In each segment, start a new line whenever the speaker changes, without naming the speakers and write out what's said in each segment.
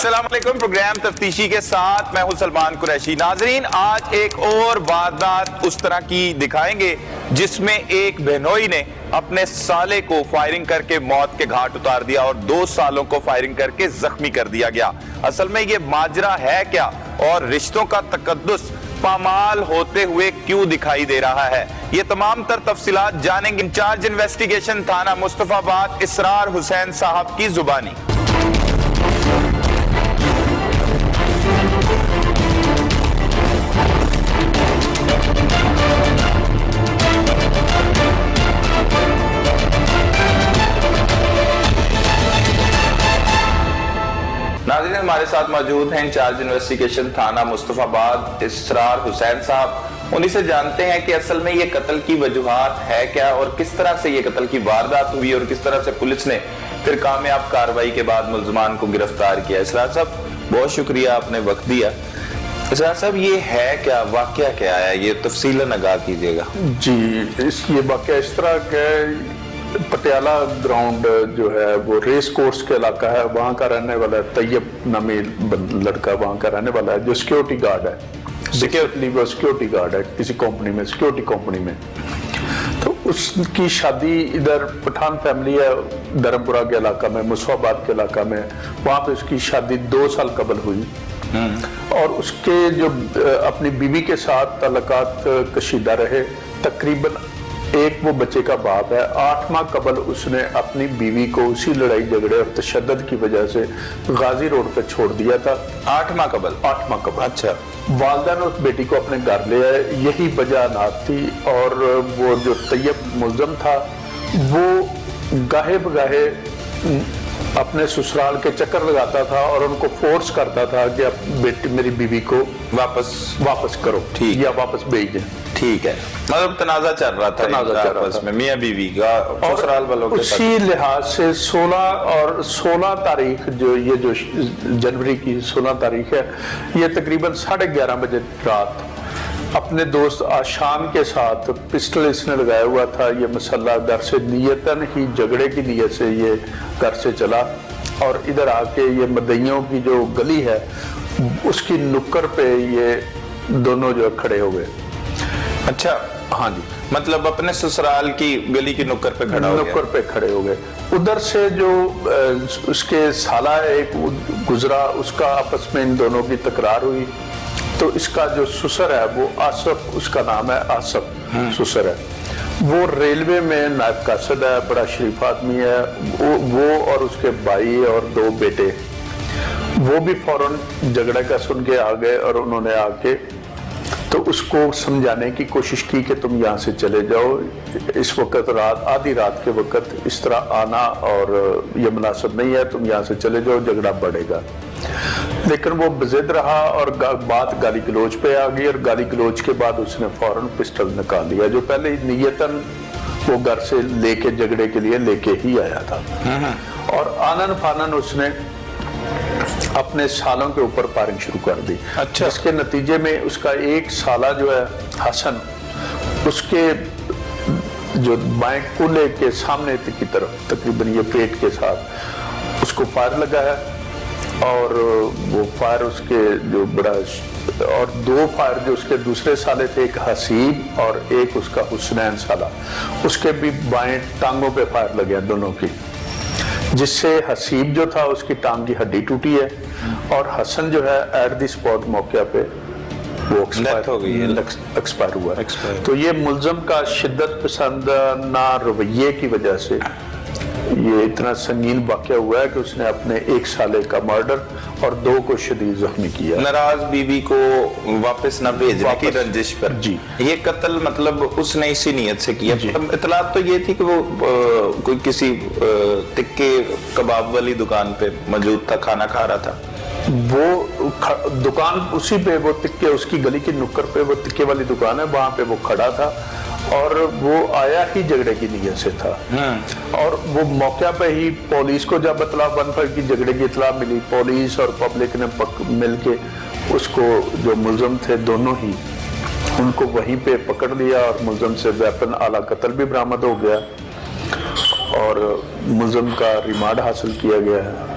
अस्सलाम वालेकुम। प्रोग्राम तफ्तीशी के साथ मैं हूं सलमान कुरैशी। नाजरीन, आज एक और वारदात उस तरह की दिखाएंगे जिसमें एक बहनोई ने अपने साले को फायरिंग करके मौत के घाट उतार दिया और 2 सालों को फायरिंग करके जख्मी कर दिया गया। असल में ये माजरा है क्या और रिश्तों का तकद्दुस पामाल होते हुए क्यों दिखाई दे रहा है, ये तमाम तर तफसीलात जानेंगे इंचार्ज इन्वेस्टिगेशन थाना मुस्तफाबाद इसरार हुसैन साहब की जुबानी। नाज़रीन, हमारे साथ मौजूद हैं इंचार्ज इन्वेस्टिगेशन थाना मुस्तफाबाद इसरार हुसैन साहब। उन्हीं से जानते हैं कि असल में ये कत्ल की वजूहात है क्या और किस तरह से ये कत्ल की वारदात हुई और किस तरह से पुलिस ने फिर कामयाब कार्रवाई के बाद मुल्ज़मान को गिरफ्तार किया। इसरार साहब, बहुत शुक्रिया, आपने वक्त दिया। इसरार साहब, ये है क्या, वाकया क्या है, ये तफसीलन आगाह कीजिएगा।
जी, ये वाकया इस तरह का पटियाला ग्राउंड जो है वो रेस कोर्स के इलाका है, वहाँ का रहने वाला है तैयब नामी लड़का, वहाँ का रहने वाला है जो सिक्योरिटी गार्ड है। सिक्योरिटी गार्ड है किसी कंपनी में, सिक्योरिटी कंपनी में। तो उसकी शादी इधर पठान फैमिली है धर्मपुरा के इलाका में, मुस्तफाबाद के इलाका में। वहाँ पे उसकी शादी 2 साल कबल हुई और उसके जो अपनी बीवी के साथ ताल्लुकात कशीदा रहे। तकरीबन एक वो बच्चे का बाप है। 8 माह कबल उसने अपनी बीवी को उसी लड़ाई झगड़े और तशद्दुद की वजह से गाजी रोड पे छोड़ दिया था।
8 माह कबल?
8 माह कबल।
अच्छा।
वालदा ने उस बेटी को अपने घर ले आए, यही वजह नाथ थी। और वो जो तैयब मुल्ज़म था वो गाहे बगाहे अपने ससुराल के चक्कर लगाता था और उनको फोर्स करता था कि अब बेटी मेरी बीवी को वापस करो, ठीक, या वापस भेज दें।
ठीक है, मतलब तनाजा चल रहा था में मियां बीवी का ससुराल वालों के साथ।
उसी लिहाज से 16 तारीख जो जनवरी की 16 तारीख है, ये तकरीबन 11:30 बजे रात अपने दोस्त आशान के साथ पिस्टल इसने लगाया हुआ था। ये मसला घर से नियतन ही झगड़े की नीयत से ये घर से चला और इधर आके ये मदइयों की जो गली है उसकी नुक्कड़ पे ये दोनों जो खड़े हो गए।
अच्छा,
हाँ जी,
मतलब अपने ससुराल की गली की नुक्कड़ पे खड़ा हो गया।
नुक्कड़ पे खड़े हो गए। उधर से जो उसके साला एक गुजरा, उसका आपस में इन दोनों की तकरार हुई। तो इसका जो ससुर है वो आसफ, उसका नाम है आसफ, ससुर है वो रेलवे में नायब कासिद है, बड़ा शरीफ आदमी है। वो और उसके भाई और 2 बेटे वो भी फौरन झगड़े का सुन के आ गए और उन्होंने आके तो उसको समझाने की कोशिश की कि तुम यहाँ से चले जाओ, इस वक्त रात, आधी रात के वक्त इस तरह आना और ये मुनासिब नहीं है, तुम यहाँ से चले जाओ, झगड़ा बढ़ेगा। लेकिन वो बजिद रहा और बात गाली गलोच पे आ गई और गाली गलोच के बाद उसने फौरन पिस्टल निकाल लिया, जो पहले नियतन वो घर से लेके झगड़े के लिए लेके ही आया था। और आनन फानन उसने अपने सालों के ऊपर फायरिंग शुरू कर दी।
अच्छा।
इसके नतीजे में उसका एक साला जो है हसन, उसके जो बाएं कूल्हे के सामने की तरफ तकरीबन ये पेट के साथ उसको फायर लगा है और वो फायर उसके जो बड़ा और 2 फायर जो उसके दूसरे साले थे, एक हसीब और एक उसका हुसनैन साला, उसके भी बाएं टांगों पे फायर लगे हैं दोनों की, जिससे हसीब जो था उसकी टांग की हड्डी टूटी है और हसन जो है एट द स्पॉट मौके पे वो एक्सपायर हुआ। तो ये मुल्ज़म का शिद्दत पसंद ना रवैये की वजह से ये इतना संगीन वाक़या हुआ है कि उसने अपने 1 साले का मर्डर और 2 को शदीद जख्मी किया।
नाराज बीवी को वापस न भेजने की रंजिश पर।
जी,
ये कत्ल मतलब उसने इसी नीयत से किया। इतलात तो ये थी कि वो कोई किसी टिक्के कबाब वाली दुकान पे मौजूद था, खाना खा रहा था।
वो दुकान उसी पे, वो टिक्के, उसकी गली की नुक्कड़ पे वो टिक्के वाली दुकान है, वहां पे वो खड़ा था और वो आया ही झगड़े की नीयत से था। और वो मौके पे ही पुलिस को जब इतला बनफर की झगड़े की इतला मिली, पुलिस और पब्लिक ने मिलके उसको, जो मुल्ज़म थे दोनों ही, उनको वहीं पे पकड़ लिया और मुल्ज़म से वेपन आला कत्ल भी बरामद हो गया और मुल्ज़म का रिमांड हासिल किया गया है।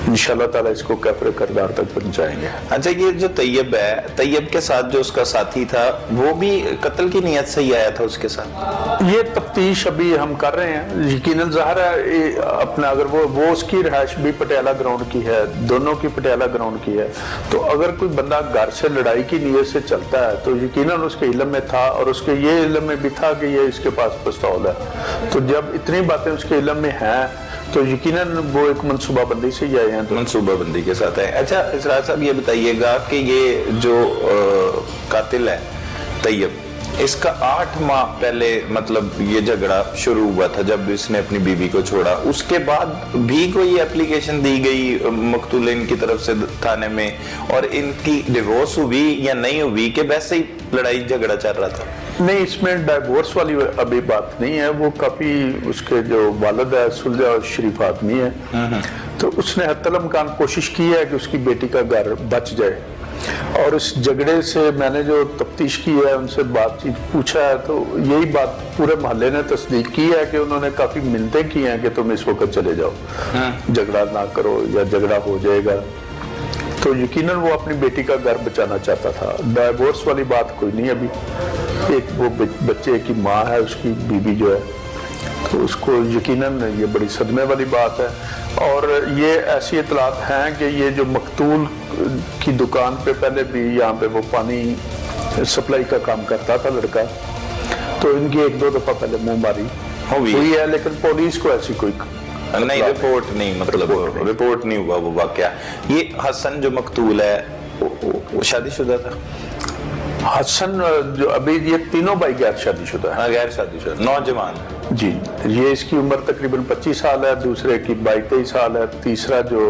इंशाल्लाह ताला इसको कैफर करदार तक पहुंचाएंगे।
अच्छा, ये जो तैयब है, तैयब के साथ जो उसका साथी था वो भी कत्ल की नीयत से ही आया था उसके साथ?
ये तफ्तीश अभी हम कर रहे हैं। यकीनन ज़ाहिर है अपना अगर वो उसकी रिहाइश भी पटियाला ग्राउंड की है, दोनों की पटियाला ग्राउंड की है, तो अगर कोई बंदा घर से लड़ाई की नीयत से चलता है तो यकीनन उसके इल्म में था, और उसके ये इल्म में भी था कि ये इसके पास पिस्तौल है। तो जब इतनी बातें उसके इल्म में हैं तो यकीनन वो एक मनसूबाबंदी से ही आए हैं। तो
मनसूबाबंदी के साथ है। अच्छा इसरार साहब, ये बताइएगा कि ये जो कातिल है तैयब, इसका 8 माह पहले मतलब ये झगड़ा शुरू हुआ था जब इसने अपनी बीवी को छोड़ा, उसके बाद भी कोई एप्लीकेशन दी गई मकतूलिन की तरफ से थाने में, और इनकी डिवोर्स हुई या नहीं हुई कि वैसे ही लड़ाई झगड़ा चल रहा था?
नहीं, इसमें डाइवोर्स वाली अभी बात नहीं है। वो काफी उसके जो वालिद है सुलझा और शरीफ आदमी है, तो उसने हत्तल-इम्कान कोशिश की है कि उसकी बेटी का घर बच जाए। और इस झगड़े से मैंने जो तफ्तीश की है, उनसे बातचीत पूछा है, तो यही बात पूरे मोहल्ले ने तस्दीक की है कि उन्होंने काफी मिन्नतें की हैं कि तुम इस वक्त चले जाओ, झगड़ा ना करो या झगड़ा हो जाएगा। तो यकीनन वो अपनी बेटी का घर बचाना चाहता था। डाइवोर्स वाली बात कोई नहीं अभी। एक वो बच्चे की माँ है, उसकी बीवी जो है, तो उसको यकीनन ये बड़ी सदमे वाली बात है। और ये ऐसी इतलात हैं कि ये जो मकतूल की दुकान पे पहले भी यहाँ पे वो पानी सप्लाई का काम करता था लड़का, तो इनकी 1-2 दफा पहले मुंह मारी हुई है, लेकिन पुलिस को ऐसी कोई
नहीं रिपोर्ट नहीं, मतलब रिपोर्ट नहीं हुआ वो वाकया। ये हसन जो मकतूल है वो शादीशुदा था?
हसन जो अभी ये तीनों भाई गैर शादीशुदा है।
गैर शादीशुदा नौजवान
जी। ये इसकी उम्र तकरीबन 25 साल है, दूसरे की 22-23 साल है, तीसरा जो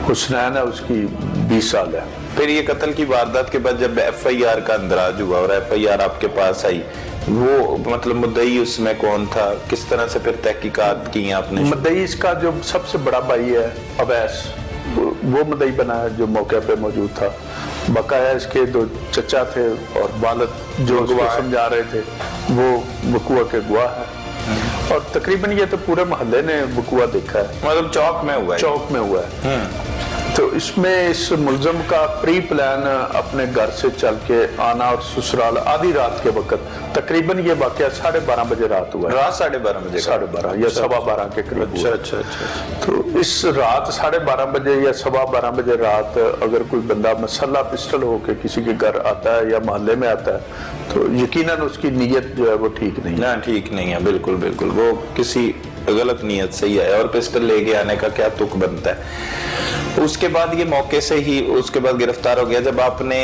हुसनैन है उसकी 20 साल है।
फिर ये कत्ल की वारदात के बाद जब FIR का अंदराज हुआ और FIR आपके पास आई, वो मतलब मुद्दई उसमें कौन था, किस तरह से फिर तहकीकात की आपने?
मुद्दई इसका जो सबसे बड़ा भाई है अवैस, वो मुद्दई बना है जो मौके पे मौजूद था। बकाया इसके 2 चचा थे और वालिद जो उसको समझा रहे थे वो वकुआ के गवाह है। और तकरीबन ये तो पूरे मोहल्ले ने वकुआ देखा है,
मतलब चौक में हुआ है।
चौक में हुआ है। तो इसमें इस मुलजम का प्री प्लान अपने घर से चल के आना और ससुराल आधी रात के वक्त, तकरीबन ये वाकया 12:30 बजे रात हुआ है।
रात 12:30 बजे?
12:30 या 12:15 के करीब।
अच्छा।
तो इस रात 12:30 बजे या 12:15 बजे रात अगर कोई बंदा मसल्ला पिस्टल होके किसी के घर आता है या मोहल्ले में आता है, तो यकीनन उसकी नीयत जो है वो ठीक नहीं है।
ना, ठीक नहीं है, बिल्कुल बिल्कुल। वो किसी गलत नीयत से ही आया, और पिस्टल लेके आने का क्या तुक बनता है। उसके बाद ये मौके से ही उसके बाद गिरफ्तार हो गया। जब आपने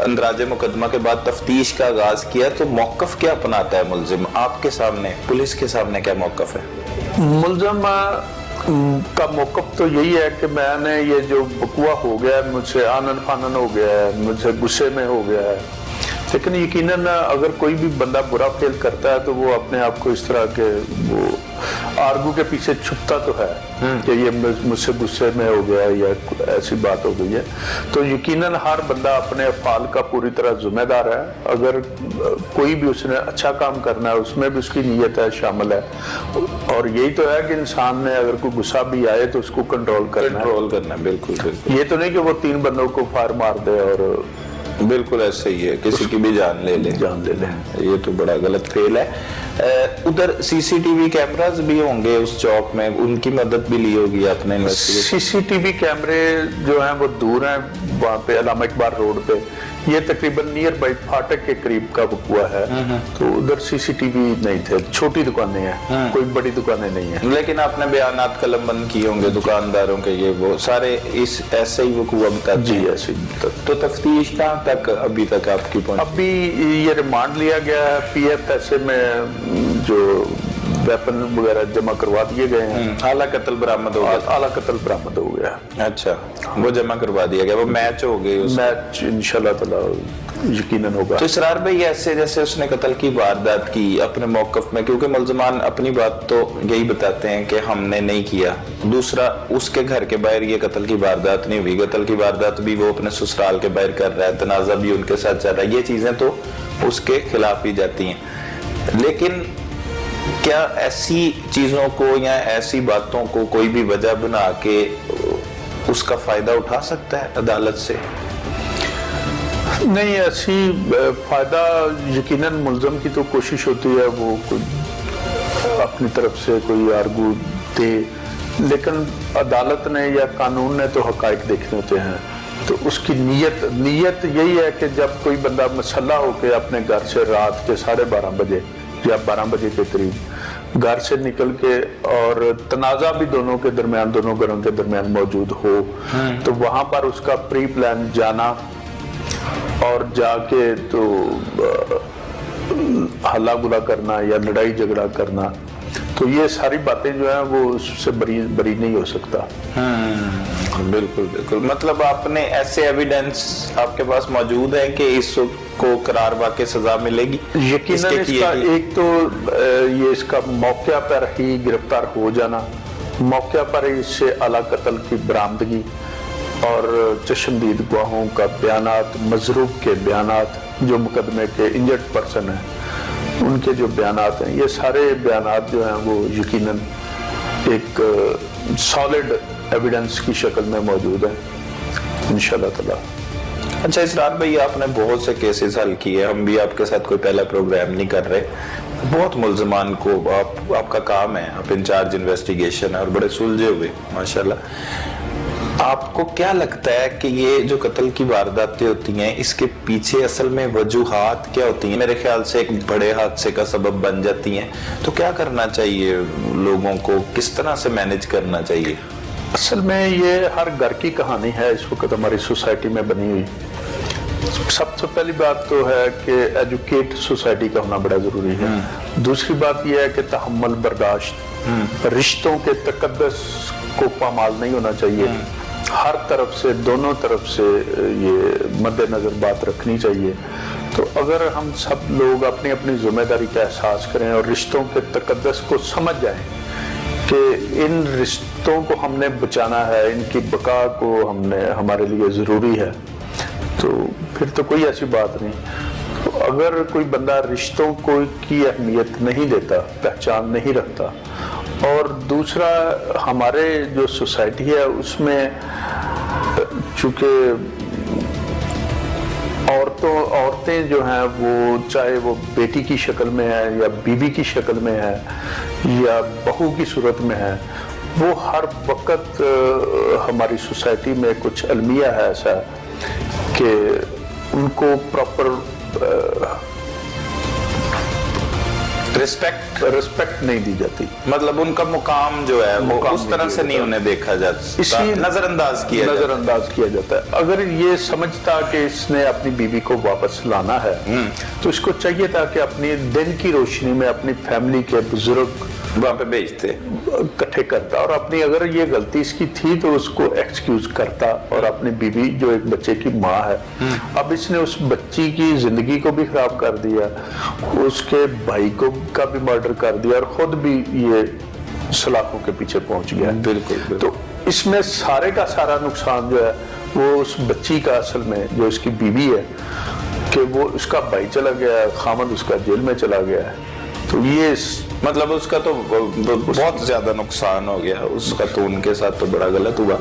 अंदराजे मुकदमा के बाद तफ्तीश का आगाज किया तो मौकफ क्या अपनाता है मुलजिम आपके सामने, पुलिस के सामने क्या मौकफ है?
मुलजिम का मौकफ तो यही है कि मैंने ये जो बकुआ हो गया है, मुझसे आनन फानन हो गया है, मुझसे गुस्से में हो गया है, लेकिन यकीनन अगर कोई भी बंदा बुरा फेल करता है तो वो अपने आप को इस तरह के वो आर्गू के पीछे छुपता तो है कि ये मुझसे गुस्से में हो गया या ऐसी बात हो गई है। तो यकीनन हर बंदा अपने अफाल का पूरी तरह जिम्मेदार है। अगर कोई भी उसने अच्छा काम करना है उसमें भी उसकी नीयत है, शामिल है। और यही तो है कि इंसान ने अगर कोई गुस्सा भी आए तो उसको कंट्रोल करना है।
बिल्कुल।
ये तो नहीं कि वो 3 बंदों को फायर मार दे और
बिल्कुल ऐसे ही है, किसी की भी जान ले ले। ये तो बड़ा गलत फेल है। उधर CCTV कैमरास भी होंगे उस चौक में, उनकी मदद भी ली होगी आपने इन्वेस्टिगेशन?
CCTV कैमरे जो हैं वो दूर हैं, वहाँ पे अल्लामा इकबाल रोड पे, ये तकरीबन नियर बाई फाटक के करीब का वकुआ है। तो उधर CCTV नहीं थे, छोटी दुकानें हैं, कोई बड़ी दुकानें नहीं है।
लेकिन आपने बयानात कलमबंद किए होंगे दुकानदारों के, ये वो सारे इस ऐसे ही वकुआ बताते?
जी ऐसे ही।
तो तफ्तीश कहाँ तक अभी तक आपकी पहुंची?
अभी ये रिमांड लिया गया है, PF ऐसे में जो वेपन वगैरह जमा करवा दिए गए हैं।
आला कत्ल बरामद हो गया?
आला कत्ल बरामद हो गया।
अच्छा, वो जमा करवा दिया गया, वो मैच हो गई?
मैच इंशाल्लाह ताला यकीनन होगा।
तो इसरार भाई ऐसे जैसे उसने कत्ल की वारदात की अपने मौकफ में, क्योंकि मुल्ज़िमान अपनी बात तो यही बताते हैं कि हमने नहीं किया, दूसरा उसके घर के बाहर ये कत्ल की वारदात नहीं हुई, कत्ल की वारदात भी वो अपने ससुराल के बाहर कर रहा है, तनाज़ा भी उनके साथ चल रहा है, ये चीजें तो उसके खिलाफ ही जाती हैं। लेकिन क्या ऐसी चीजों को या ऐसी बातों को कोई भी वजह बना के उसका फायदा उठा सकता है अदालत से?
नहीं, ऐसी फायदा यकीनन मुल्ज़म की तो कोशिश होती है वो अपनी तरफ से कोई आर्गू दे, लेकिन अदालत ने या कानून ने तो हकाइक देखने होते हैं। तो उसकी नीयत यही है कि जब कोई बंदा मसल्ला होकर अपने घर से रात के 12:30 बजे या 12 बजे के करीब घर से निकल के, और तनाज़ा भी दोनों के दरमियान, दोनों घरों के दरमियान मौजूद हो, तो वहां पर उसका प्री प्लान जाना और जाके तो हल्ला गुला करना या लड़ाई झगड़ा करना, तो ये सारी बातें जो है वो उससे बरी नहीं हो सकता।
बिल्कुल बिल्कुल। मतलब आपने ऐसे एविडेंस आपके पास मौजूद है कि इसको करार वाक़ई सजा मिलेगी?
यकीनन इसका एक तो ये इसका मौके पर ही गिरफ्तार हो जाना, मौके पर ही इससे आला कत्ल की बरामदगी और चश्मदीद गवाहों का बयानात, मजरूब के बयानात, जो मुकदमे के इंजर्ड पर्सन हैं उनके जो बयानात हैं, ये सारे बयानात जो हैं वो यकीनन एक सॉलिड एविडेंस की शक्ल में मौजूद है इंशाल्लाह ताला।
अच्छा इसरार भाई, आपने बहुत से केसेस हल किए, हम भी आपके साथ कोई पहला प्रोग्राम नहीं कर रहे, बहुत मुल्ज़मान को आपका काम है, आप इंचार्ज इन्वेस्टिगेशन है और बड़े सुलझे हुए माशाल्लाह। आपको क्या लगता है कि ये जो कत्ल की वारदातें होती हैं इसके पीछे असल में वजूहात क्या होती हैं? मेरे ख्याल से एक बड़े हादसे का सबब बन जाती हैं, तो क्या करना चाहिए लोगों को, किस तरह से मैनेज करना चाहिए?
असल में ये हर घर की कहानी है इस वक्त हमारी सोसाइटी में बनी हुई। सबसे पहली बात तो है कि एजुकेट सोसाइटी का होना बड़ा जरूरी है। दूसरी बात यह है कि तहम्मुल, बर्दाश्त, रिश्तों के तकद्दस को पामाल नहीं होना चाहिए। हर तरफ से, दोनों तरफ से ये मद्देनजर बात रखनी चाहिए। तो अगर हम सब लोग अपनी अपनी जिम्मेदारी का एहसास करें और रिश्तों के तकद्दस को समझ जाएं कि इन रिश्तों को हमने बचाना है, इनकी बका को हमारे लिए ज़रूरी है, तो फिर तो कोई ऐसी बात नहीं। तो अगर कोई बंदा रिश्तों को की अहमियत नहीं देता, पहचान नहीं रखता, और दूसरा हमारे जो सोसाइटी है उसमें चूँकि औरतें जो हैं वो चाहे वो बेटी की शक्ल में है या बीवी की शक्ल में है या बहू की सूरत में है, वो हर वक्त हमारी सोसाइटी में कुछ अलमिया है ऐसा कि उनको प्रॉपर रिस्पेक्ट नहीं दी जाती।
मतलब उनका मुकाम जो है वो उस तरह से नहीं उन्हें देखा जाता, इसलिए नजरअंदाज
किया जाता है। अगर ये समझता कि इसने अपनी बीवी को वापस लाना है तो इसको चाहिए था कि अपनी दिन की रोशनी में अपनी फैमिली के बुजुर्ग
वहां पे भेजते,
इकट्ठे करता, और अपनी अगर ये गलती इसकी थी तो उसको एक्सक्यूज करता, और अपनी बीवी जो एक बच्चे की माँ है, अब इसने उस बच्ची की जिंदगी को भी खराब कर दिया, उसके भाई को का भी मर्डर कर दिया, और खुद भी ये सलाखों के पीछे पहुंच गया।
बिल्कुल।
तो इसमें सारे का सारा नुकसान जो है वो उस बच्ची का, असल में जो इसकी बीवी है, कि वो उसका भाई चला गया है, खामद उसका जेल में चला गया है, तो ये
मतलब उसका तो बहुत ज्यादा नुकसान हो गया उसका, तो उनके साथ तो बड़ा गलत हुआ।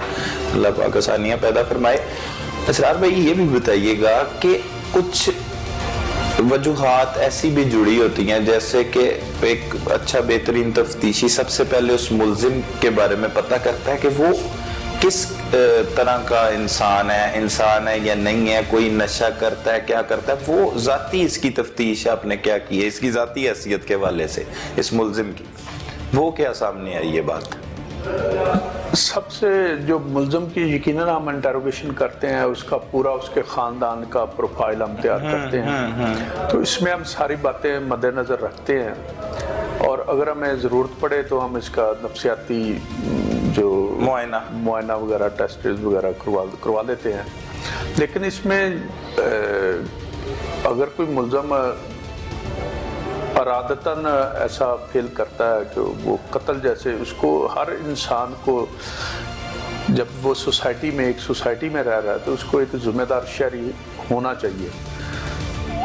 अल्लाह पाक आसानियां पैदा फरमाए। असरार भाई ये भी बताइएगा कि कुछ वजूहात ऐसी भी जुड़ी होती हैं, जैसे कि एक अच्छा बेहतरीन तफ्तीशी सबसे पहले उस मुल्जिम के बारे में पता करता है कि वो किस तरह का इंसान है या नहीं है, कोई नशा करता है, क्या करता है, वो जाती इसकी तफ्तीश आपने क्या की है, इसकी जाती हैसियत के हवाले से इस मुल्जिम की, वो क्या सामने आई ये बात?
सबसे जो मुल्जिम की यकीनन हम इंटरोगेशन करते हैं, उसका पूरा उसके ख़ानदान का प्रोफाइल हम तैयार करते हैं, तो इसमें हम सारी बातें मद्देनज़र रखते हैं, और अगर हमें ज़रूरत पड़े तो हम इसका नफ्सियाती जो मुआयना वगैरह, टेस्ट वगैरह करवा देते हैं। लेकिन इसमें अगर कोई मुल्ज़म अरादतन ऐसा फेल करता है कि वो कत्ल जैसे, उसको हर इंसान को जब वो सोसाइटी में, एक सोसाइटी में रह रहा है, तो उसको एक जिम्मेदार शहरी होना चाहिए।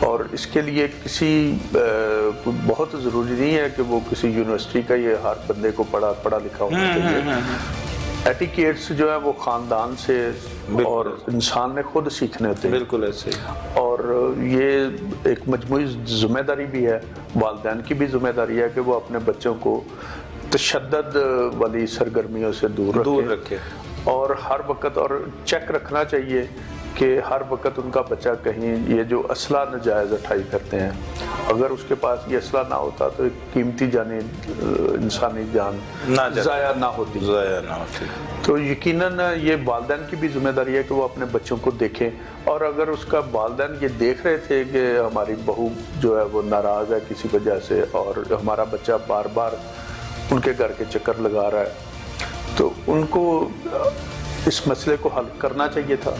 और इसके लिए किसी बहुत ज़रूरी नहीं है कि वो किसी यूनिवर्सिटी का ये हर बंदे को पढ़ा लिखा होना चाहिए। एटिकेट्स जो है वो ख़ानदान से और इंसान ने खुद सीखने होते हैं।
बिल्कुल ऐसे।
और ये एक मजमूई ज़िम्मेदारी भी है, वालिदैन की भी ज़िम्मेदारी है कि वो अपने बच्चों को तशद्दुद वाली सरगर्मियों से दूर रखे और हर वक्त और चेक रखना चाहिए कि हर वक्त उनका बच्चा कहीं ये जो असला नजायज़ उठाई करते हैं, अगर उसके पास ये असला ना होता तो एक कीमती जानी इंसानी जान ज़ाया ना होती। तो यकीनन ये वालिदैन की भी जिम्मेदारी है कि वो अपने बच्चों को देखें। और अगर उसका वालिदैन ये देख रहे थे कि हमारी बहू जो है वो नाराज़ है किसी वजह से और हमारा बच्चा बार बार उनके घर के चक्कर लगा रहा है, तो उनको इस मसले को हल करना चाहिए था।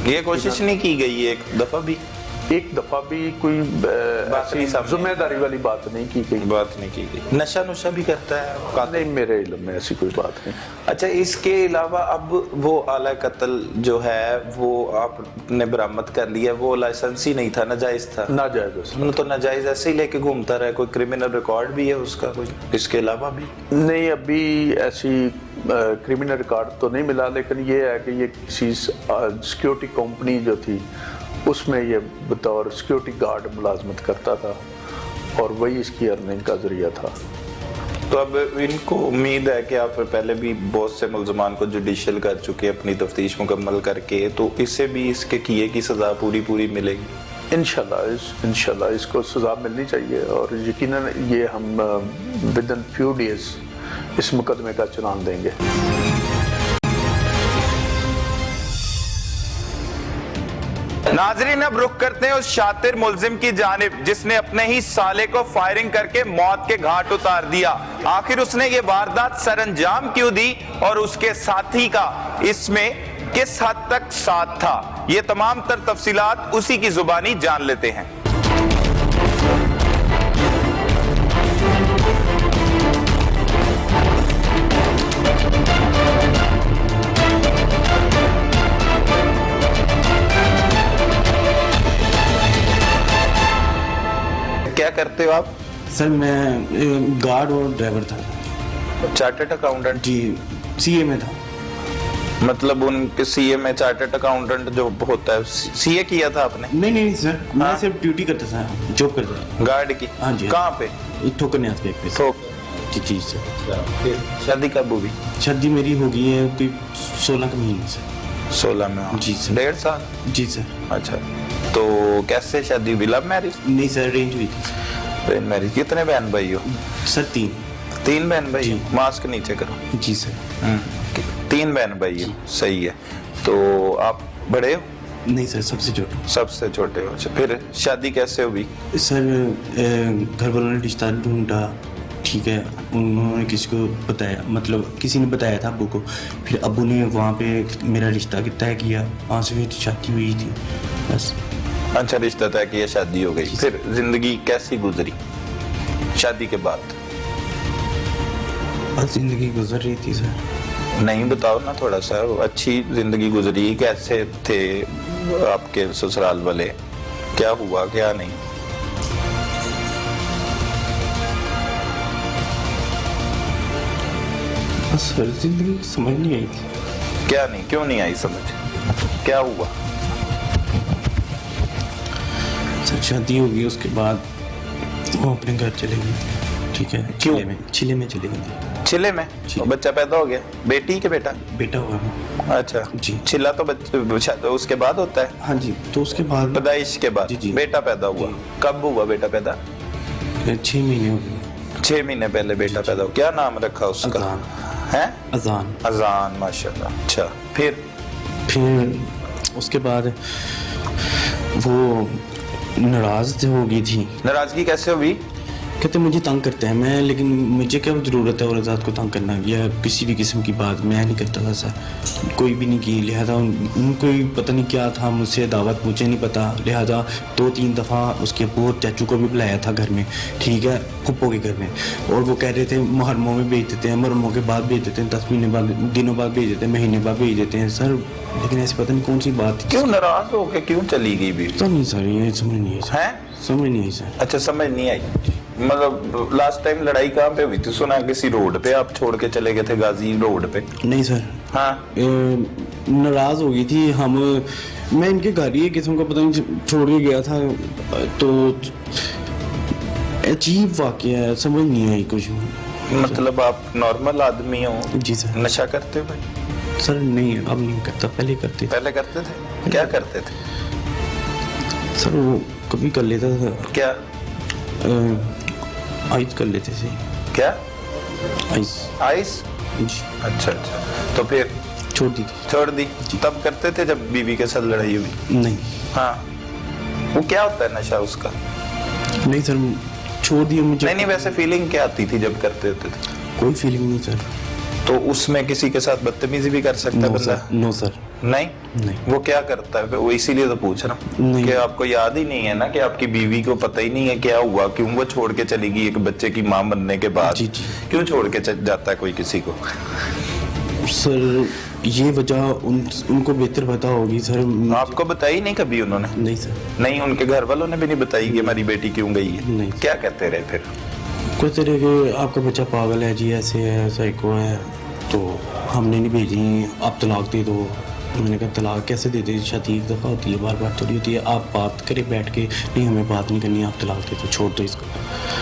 ये कोशिश नहीं की गई एक दफा भी कोई
जिम्मेदारी वाली बात नहीं की गई।
नशा नुशा भी करता है?
नहीं, मेरे इल्म में ऐसी कोई बात नहीं।
अच्छा, इसके अलावा अब वो आला कत्ल जो है वो आपने बरामद कर लिया, वो लाइसेंस ही नहीं था, नाजायज था?
नाजायज।
तो नाजायज ऐसे ही लेके घूमता रहा, कोई क्रिमिनल रिकॉर्ड भी है उसका कोई इसके अलावा भी?
नहीं, अभी ऐसी क्रिमिनल रिकॉर्ड तो नहीं मिला, लेकिन ये है कि ये किसी सिक्योरिटी कंपनी जो थी उसमें ये बतौर सिक्योरिटी गार्ड मुलाजमत करता था और वही इसकी अर्निंग का जरिया था।
तो अब इनको उम्मीद है कि आप पहले भी बहुत से मुल्ज़मान को जुडिशल कर चुके अपनी तफ्तीश मुकम्मल करके, तो इसे भी इसके किए की सज़ा पूरी मिलेगी इंशाल्लाह इसको सज़ा मिलनी चाहिए। और यकीनन ये हम विदिन फ्यू डेज इस मुकदमे का चुनाव देंगे। नाजरीन, अब रुख करते हैं उस शातिर मुल्जिम की जानिब जिसने अपने ही साले को फायरिंग करके मौत के घाट उतार दिया। आखिर उसने ये वारदात सरअंजाम क्यों दी और उसके साथी का इसमें किस हद तक साथ था, ये तमाम तर तफसीलात उसी की जुबानी जान लेते हैं। क्या करते हो आप?
सर मैं गार्ड और ड्राइवर था।
Chartered accountant?
जी, सीए में था।
मतलब उनके सीए में चार्टर्ड अकाउंटेंट जो होता है, सीए किया था आपने?
नहीं सर, मैं सिर्फ ड्यूटी करता था, जॉब करता था
गार्ड की।
हाँ जी।
कहाँ पे?
ठोकर न्याज पे। जी सर।
शादी कब हुई?
शादी मेरी हो गई है कोई 16 के महीने से।
16 में?
जी सर।
1.5 साल?
जी सर।
अच्छा, तो कैसे शादी हुई? Love marriage?
नहीं सर, अरेंज हुई थी।
Arrange marriage. कितने बहन भाई हो?
सर
3 बहन भाई हो? मास्क नीचे करो।
जी सर।
3 बहन भाई हो, सही है। तो आप बड़े हो?
नहीं सर, सबसे छोटा।
सबसे छोटे हो। अच्छा, फिर शादी कैसे हुई?
सर घर वालों ने रिश्ता ढूंढा, ठीक है, उन्होंने किसी को बताया, मतलब किसी ने बताया था अब्बू को, फिर अब्बू ने वहाँ पे मेरा रिश्ता तय किया, वहाँ से फिर शादी हुई थी बस।
अच्छा, रिश्ता तय किया, शादी हो गई। फिर जिंदगी कैसी गुजरी शादी के बाद?
बस जिंदगी गुजर रही थी सर।
नहीं, बताओ ना थोड़ा सा। अच्छी जिंदगी गुजरी, कैसे थे आपके ससुराल वाले, क्या हुआ क्या नहीं?
बस सर जिंदगी समझ नहीं आई थी।
क्या नहीं, क्यों नहीं आई समझ? क्या हुआ?
सर शादी हो गई, उसके बाद वो अपने घर चले गई, ठीक है।
क्यों?
चिले में चले गई।
चिले में? बच्चा पैदा हो गया? बेटी के बेटा?
बेटा हुआ।
अच्छा
जी।
चिल्ला तो तो उसके बाद होता है?
हाँ जी, तो उसके बाद
पैदाइश के बाद
जी।
बेटा पैदा हुआ। कब हुआ बेटा पैदा?
6 महीने हो गए।
6 महीने पहले बेटा पैदा हुआ। क्या नाम रखा उसका?
अजान।
है?
अजान,
माशाल्लाह। अच्छा, फिर
उसके बाद वो नाराज हो गई थी।
नाराजगी कैसे हुई?
कहते मुझे तंग करते हैं मैं, लेकिन मुझे क्या ज़रूरत है औरत को तंग करना या किसी भी किस्म की बात मैं नहीं करता था सर, कोई भी नहीं की। लिहाजा उनको ही पता नहीं क्या था, मुझसे दावत मुझे नहीं पता। लिहाजा 2-3 दफ़ा उसके अब्बू और चाचू को भी बुलाया था घर में, ठीक है, फुप्पो के घर में, और वो कह रहे थे मुहर्रमों में भेज देते हैं, मुहर्रमों के बाद भेज देते हैं, 10 महीने बाद, दिनों बाद भेज देते हैं, महीने बाद भेज देते हैं सर। लेकिन ऐसी पता नहीं कौन सी बात थी।
क्यों नाराज हो के क्यों चली गई भी
पता नहीं सर, ये समझ नहीं आई सर,
है?
समझ नहीं आई सर।
अच्छा, समझ नहीं आई। मतलब लास्ट टाइम लड़ाई कहाँ पे हुई थी? सुना किसी रोड पे आप छोड़ के चले गए थे, गाजी रोड पे।
नहीं सर,
हाँ,
नाराज हो गई थी हम, मैं इनके घर ही किस्म का पता नहीं छोड़ के गया था, तो अजीब वाकया है, समझ नहीं आई कुछ।
मतलब आप नॉर्मल आदमी हो?
जी सर।
नशा करते हो भाई?
सर नहीं, अब नहीं करता, पहले करते
पहले करते थे। क्या करते थे?
सर वो कभी कर लेता था,
क्या?
आइस कर लेते थे।
क्या?
आइस।
आइस?
जी।
अच्छा अच्छा, तो फिर
छोड़ दी थी।
छोड़ दी? तब करते थे जब बीवी के साथ लड़ाई हुई?
नहीं।
हाँ, वो क्या होता है नशा उसका?
नहीं सर, छोड़ दिया मुझे।
नहीं, वैसे फीलिंग क्या आती थी जब करते होते थे?
कोई फीलिंग नहीं सर।
तो उसमें किसी के साथ बदतमीजी भी कर सकता है
नो
बंदा?
Sir, no sir.
नहीं?
नहीं।
वो क्या करता है? वो इसीलिए तो पूछ रहा हूँ
नहीं।
कि आपको याद ही नहीं है ना कि आपकी बीवी को पता ही नहीं है क्या हुआ, क्यों वो छोड़ के चली गई एक बच्चे की मां बनने के बाद?
जी, जी।
क्यों छोड़ के जाता है कोई किसी को?
सर ये वजह उनको बेहतर पता होगी सर।
आपको बताई नहीं कभी उन्होंने?
नहीं सर।
नहीं, उनके घर वालों ने भी नहीं बताई कि हमारी बेटी क्यों गई है?
नहीं।
क्या कहते रहे फिर?
कोई तरह के आपका बच्चा पागल है जी, ऐसे है, साइको है, तो हमने नहीं भेजी, आप तलाक दे दो। मैंने कहा तलाक कैसे दे दे, शादी एक दफ़ा होती है, बार बार थोड़ी होती है। आप बात करें बैठ के, नहीं हमें बात नहीं करनी, आप तलाक दे दो, छोड़ दो इसको।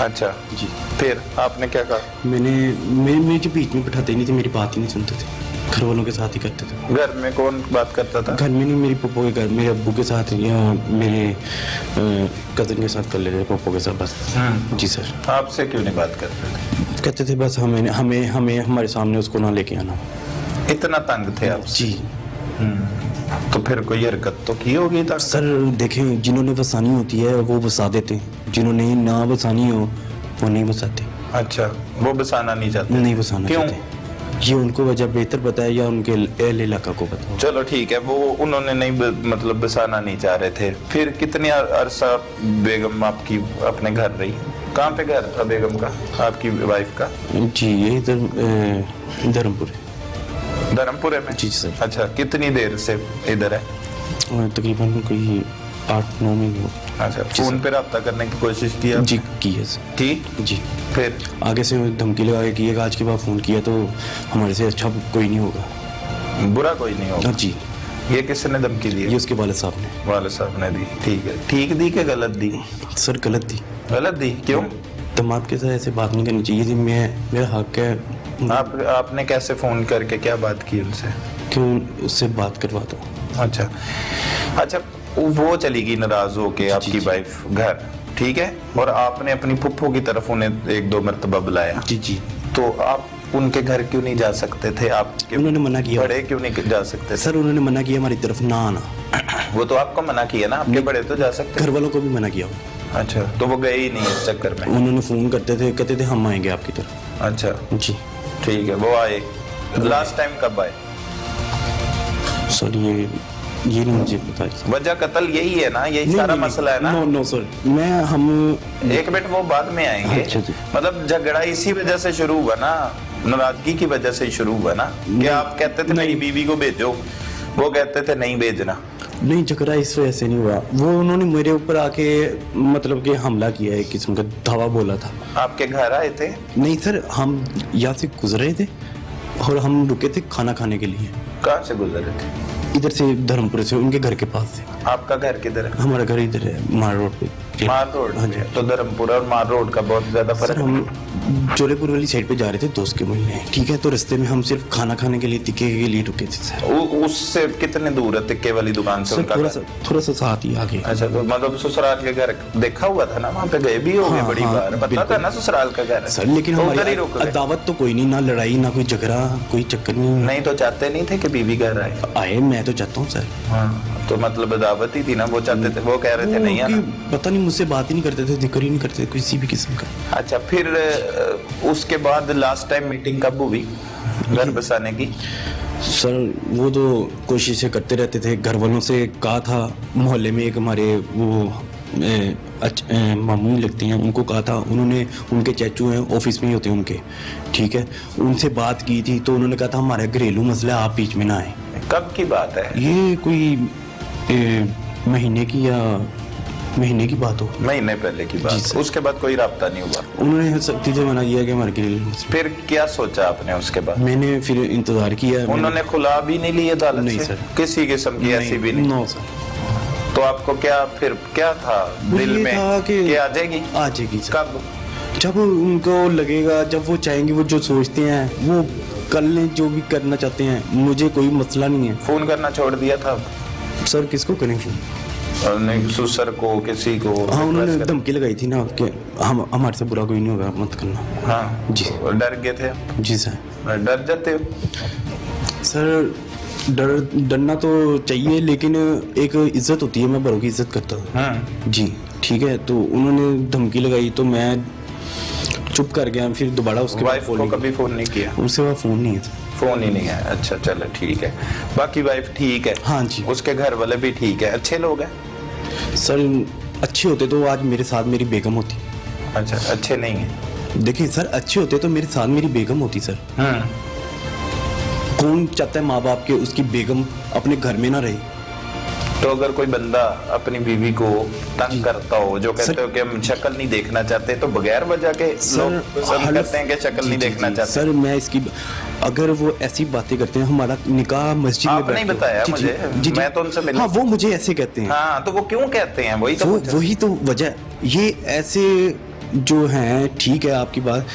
अच्छा
जी।
फिर आपने क्या कहा?
मेरे जो बीच में बैठाते नहीं थे, मेरी बात ही नहीं सुनते थे, घर वालों के साथ ही करते थे।
घर में कौन बात करता था?
घर में नहीं, मेरी पप्पो के घर, मेरे अब्बू के साथ या मेरे कज़न के साथ कर लेते थे, पप्पो के साथ बस। जी सर।
आपसे क्यों नहीं बात करते थे?
कहते थे बस हमें हमारे सामने उसको ना लेके आना।
इतना तंग थे आप?
जी।
तो फिर कोई हरकत तो की होगी तक?
सर देखें, जिन्होंने वसानी होती है वो बसा देते हैं, जिन्होंने ना बसानी हो वो नहीं बसाते।
अच्छा, वो बसाना नहीं चाहते?
नहीं बसाना
क्यों?
चाहते, ये उनको वजह बेहतर पता है या उनके अहल इलाका को पता है।
चलो ठीक है, वो उन्होंने नहीं मतलब बसाना नहीं चाह रहे थे। फिर कितने अरसा बेगम आपकी अपने घर रही? कहाँ पे घर था बेगम का, आपकी वाइफ का?
जी ये इधर धर्मपुर है।
धर्मपुरे में?
जी सर।
अच्छा, कितनी देर से इधर है?
तकरीबन कोई 8-9 महीने हो।
अच्छा, फोन पे रब्ता करने की कोशिश किया?
जी की है सर।
की?
जी।
फिर
आगे से धमकी लगा के किया, आज के बाद फ़ोन किया तो हमारे से अच्छा कोई नहीं होगा,
बुरा कोई नहीं होगा।
जी।
ये किसने धमकी दी?
ये उसके वालिद साहब ने।
वाले साहब ने दी? ठीक है। ठीक दी कि गलत दी?
सर गलत थी।
गलत दी? क्यों?
दामाद के साथ ऐसे बात नहीं करनी चाहिए थी, मेरा हक है।
आपने कैसे फोन करके क्या बात की उनसे?
क्यों उससे बात करवा दो।
अच्छा अच्छा, वो चली गई नाराज होके आपकी
जी।
वाइफ घर, ठीक है, और आपने अपनी फुप्पो की तरफ उन्हें 1-2 मरतबा बुलाया।
जी जी।
तो आप उनके घर क्यों नहीं जा सकते थे? आपके
उन्होंने मना किया।
बड़े क्यों नहीं जा सकते थे?
सर उन्होंने मना किया हमारी तरफ ना आना।
वो तो आपको मना किया ना, आपके बड़े तो जा सकते
घर
थे।
वालों को भी मना किया।
अच्छा, तो वो गए ही नहीं इस चक्कर में?
उन्होंने फ़ोन करते थे, कहते थे हम आएंगे आपकी तरफ।
अच्छा
जी।
ठीक है, वो आए। लास्ट टाइम कब आए?
सर ये नहीं मुझे पता।
वजह कत्ल यही है ना, यही सारा मसला है ना?
नो सर, हम
एक मिनट, वो बाद में आएंगे।
अच्छा जी।
मतलब झगड़ा इसी वजह से शुरू हुआ ना, नाराजगी की वजह से ही शुरू हुआ ना, कि आप कहते थे मेरी बीवी को भेजो, वो कहते थे नहीं भेजना।
नहीं, झगड़ा इस वजह से नहीं हुआ, वो उन्होंने मेरे ऊपर आके मतलब कि हमला किया, एक किस्म का धावा बोला था।
आपके घर आए थे?
नहीं सर, हम यहाँ से गुजर रहे थे और हम रुके थे खाना खाने के लिए।
कहाँ से गुजरे थे?
इधर से, धर्मपुर से, उनके घर के पास से।
आपका घर किधर है?
हमारा घर इधर है, मार रोड पे।
मार रोड?
हाँ जी।
तो धर्मपुर और मार रोड का बहुत ज्यादा
सर
फर्क
हम
है।
जोधपुर वाली साइड पे जा रहे थे दोस्त के मिलने, ठीक है। तो रास्ते में हम सिर्फ खाना खाने के लिए तिक्के के लिए रुके थे सर।
उससे कितने दूर है तिक्के वाली दुकान से
सर
उनका घर?
थोड़ा सा साथ ही आगे।
अच्छा, तो मतलब ससुराल के घर देखा हुआ था ना, वहाँ पे गए भी हो गए
हाँ,
बड़ी
हाँ,
बार, पता था ना ससुराल का घर है।
सर लेकिन
तो
हमारी
उधर ही रुक गए।
दावत तो कोई नहीं, ना लड़ाई ना कोई झगड़ा, कोई चक्कर नहीं
नहीं तो चाहते नहीं थे कि बीवी घर आए?
आए। मैं तो चाहता हूँ सर।
हाँ, तो मतलब दावत ही थी ना, वो चाहते थे, वो कह रहे थे नहीं आना।
पता नहीं, मुझसे बात ही नहीं करते थे, जिक्र ही नहीं करते थे किसी भी किस्म का।
अच्छा, फिर उसके बाद लास्ट टाइम मीटिंग कब हुई घर बसाने की?
सर वो तो कोशिशें करते रहते थे, घर वालों से कहा था, मोहल्ले में एक हमारे वो मामू लगते हैं, उनको कहा था, उन्होंने, उनके चाचू हैं ऑफिस में ही होते हैं उनके, ठीक है, उनसे बात की थी तो उन्होंने कहा था हमारा घरेलू मसला, आप बीच में ना आए।
कब की बात है
ये? कोई महीने की बात हो।
महीने पहले की बात। उसके बाद कोई राब्ता नहीं हुआ?
उन्होंने सब चीजें मना किया कि हमारे घरेलू मसला।
फिर क्या सोचा आपने उसके बाद?
मैंने फिर इंतजार किया।
उन्होंने खुला भी नहीं लिया अदालत
नहीं
से?
सर,
किसी किस्म की ऐसी भी नहीं?
No sir.
तो आपको क्या फिर क्या था दिल में कि आ जाएगी?
आ जाएगी सर।
कब?
जब उनको लगेगा, जब वो चाहेंगे, वो जो सोचते हैं वो कर लें, जो भी करना चाहते हैं, मुझे कोई मसला नहीं है।
फोन करना छोड़ दिया था
सर किसको करें फोन?
नहीं, सुसर को, किसी को?
हाँ, उन्होंने धमकी लगाई थी ना कि हम, हमारे से बुरा कोई नहीं होगा, मत करना।
हाँ
जी।
डर गए थे?
जी सर।
डर जाते हो?
सर डरना तो चाहिए, लेकिन एक इज्जत होती है, मैं बड़ों की इज्जत करता हूँ जी, ठीक है। तो उन्होंने धमकी लगाई तो मैं चुप कर गया। फिर दोबारा उसके
वाइफ को कभी फोन नहीं किया?
उसके बाद फोन नहीं है,
फोन ही नहीं है। अच्छा चलो ठीक है। बाकी वाइफ ठीक है?
हाँ जी।
उसके घर वाले भी ठीक है, अच्छे लोग हैं?
सर अच्छे होते तो आज मेरे साथ मेरी बेगम होती।
अच्छा, अच्छे नहीं है?
देखिए सर, अच्छे होते तो मेरे साथ मेरी बेगम होती सर। कौन चाहता है माँ बाप के उसकी बेगम अपने घर में ना रहे?
तो अगर कोई बंदा अपनी बीवी को तंग करता हो, जो कहते हो कि हम शक्ल नहीं देखना चाहते, तो बगैर वजह के लोग पसंद करते हैं कि शक्ल नहीं देखना चाहते?
सर मैं इसकी, अगर वो ऐसी बातें करते हैं, हमारा निकाह मस्जिद में
आपने नहीं बताया मुझे, मैं तो उनसे मिला।
हाँ, वो मुझे ऐसे कहते हैं।
हाँ, तो वो क्यों कहते हैं? वही तो
वही तो वजह, ये ऐसे जो हैं, ठीक है आपकी बात,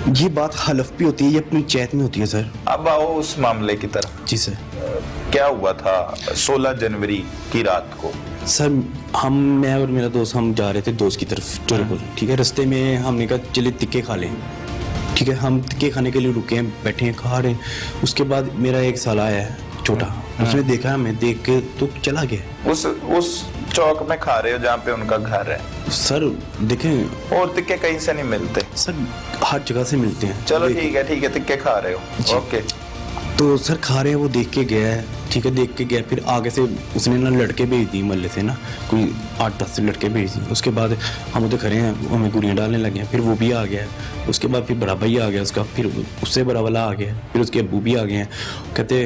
ये बात हलफ भी होती है, ये अपनी चैत में होती है सर।
अब आओ उस मामले की तरफ।
जी सर।
क्या हुआ था 16 जनवरी की रात को?
सर मैं और मेरा दोस्त, हम जा रहे थे दोस्त की तरफ जोधपुर, ठीक है। रास्ते में हमने कहा चले तिक्के खा लें, ठीक है। हम तिक्के खाने के लिए रुके हैं, बैठे हैं, खा रहे हैं। उसके बाद मेरा एक साला आया है छोटा, उसने देखा हमें, देख के तो चला गया।
उस चौक में खा रहे हो जहाँ पे उनका घर है?
सर देखें,
और तिक्के कहीं से नहीं मिलते
सर, हर जगह से मिलते हैं।
चलो ठीक है, तिक्के खा रहे हो, ओके।
तो सर खा रहे हैं, वो देख के गया है, ठीक है, देख के गया। फिर आगे से उसने ना लड़के भेज दी मोहल्ले से ना, कोई 8-10 लड़के भेज दिए। उसके बाद हम उधर खड़े हैं, हमें गुड़ियाँ डालने लगे हैं। फिर वो भी आ गया। उसके बाद फिर बड़ा भाई आ गया उसका, फिर उससे बड़ा वाला आ गया, फिर उसके अब्बू भी आ गए हैं। कहते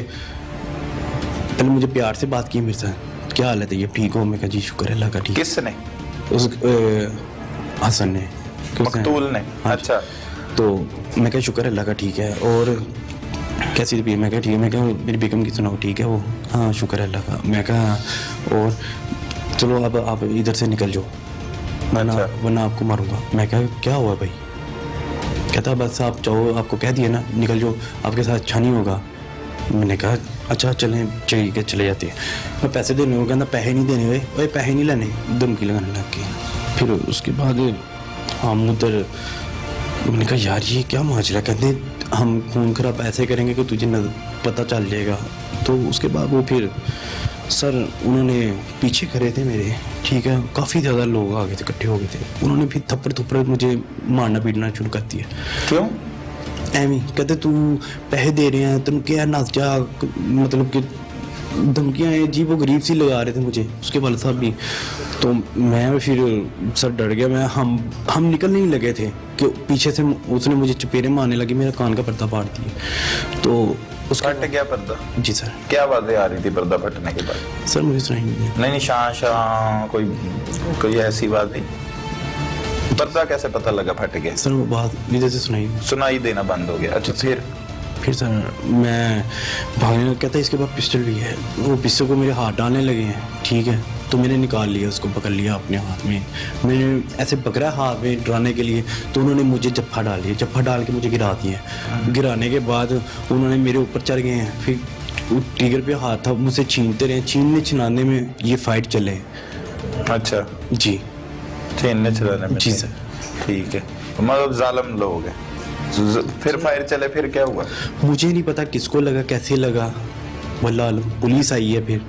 पहले मुझे प्यार से बात की मेरे साथ, क्या हालत है, ये ठीक हो? मैं कहा जी शुक्र है अल्लाह का, ठीक।
किसने?
उस हसन ने,
मकतूल ने? अच्छा।
तो मैं क्या शुक्र है अल्लाह का, ठीक है। और कैसी भी? मैं क्या ठीक है। मैं क्या मेरी बेगम की सुनाओ, ठीक है वो? हाँ शुक्र है अल्लाह का। मैं कहा और चलो अब आप इधर से निकल जाओ, वरना आपको मारूंगा। मैं क्या हुआ भाई? कहता बस आप चाहो, आपको कह दिया ना, निकल जाओ, आपके साथ अच्छा नहीं होगा। मैंने कहा अच्छा चलें, ठीक है चले जाते हैं। मैं पैसे देने को कहता, पैसे नहीं देने हुए, भाई पैसे नहीं लेने, धमकी लगाने लग गई। फिर उसके बाद हम उधर, मैंने कहा यार ये क्या माजरा, कहते हम खून खराब ऐसे करेंगे कि तुझे पता चल जाएगा। तो उसके बाद वो फिर सर उन्होंने पीछे खड़े थे मेरे, ठीक है, काफ़ी ज़्यादा लोग आ गए थे, इकट्ठे हो गए थे। उन्होंने फिर थप्पड़ मुझे मारना पीटना शुरू कर दिया।
क्यों?
एवं कहते तू पैसे दे रहे हैं, तुम क्या नाच जा, मतलब कि धमकियाँ जी, वो गरीब सी लगा रहे थे मुझे, उसके वाले साहब भी। तो मैं फिर सर डर गया। मैं हम निकल नहीं लगे थे कि पीछे से उसने मुझे चपेरे मारने लगी, मेरा कान का पर्दा फाड़ दिया। तो उसका
फट गया पर्दा?
जी सर।
क्या आवाजें आ रही थी पर्दा फटने के बाद?
सर मुझे सुनाई नहीं।
नहीं, शां कोई ऐसी बात नहीं। पर्दा कैसे पता लगा फट गया?
सर वो बात इधर से
सुनाई देना बंद हो गया। अच्छा,
फिर सर मैं भागने, कहता है इसके पास पिस्टल भी है। वो पिस्टल को मेरे हाथ डालने लगे हैं, ठीक है। तो मैंने निकाल लिया, उसको पकड़ लिया अपने हाथ में। मैंने ऐसे पकड़ा हाथ में डराने के लिए, तो उन्होंने मुझे जफ्फा डाल दिया, जफ्फा डाल के मुझे गिरा दिया। गिराने के बाद उन्होंने मेरे ऊपर चढ़ गए हैं, फिर ट्रिगर पे हाथ था, मुझसे छीनते रहे, छीनने छिनाने में ये फाइट चले।
अच्छा,
जी
छीनने छुड़ाने में।
जी सर।
ठीक है, मतलब जालिम लोग हैं। फिर फायर चले, फिर क्या हुआ?
मुझे नहीं पता किसको लगा, कैसे लगा, वल्लाह आलम। पुलिस आई है, फिर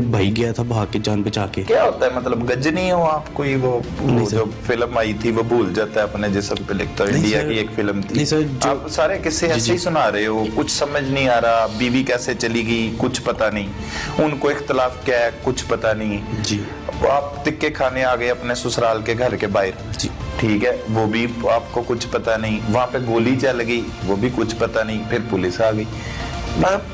भाई गया था भाग के, जान बचा के।
क्या होता है, मतलब गजनी हो आप कोई? वो जो फिल्म आई थी वो भूल जाता है अपने जिस्म पे लिखता है।
नहीं
इंडिया
सर।
की एक फिल्म थी।
नहीं सर,
आप सारे किस्से ऐसे ही सुना रहे हो, कुछ समझ नहीं आ रहा। बीवी कैसे चली गई कुछ पता नहीं, उनको इख्तलाफ क्या है कुछ पता नहीं।
जी
आप तिक्के खाने आ गए अपने ससुराल के घर के बाहर।
जी
ठीक है, वो भी आपको कुछ पता नहीं। वहां पे गोली चल गई, वो भी कुछ पता नहीं। फिर पुलिस आ गई। मतलब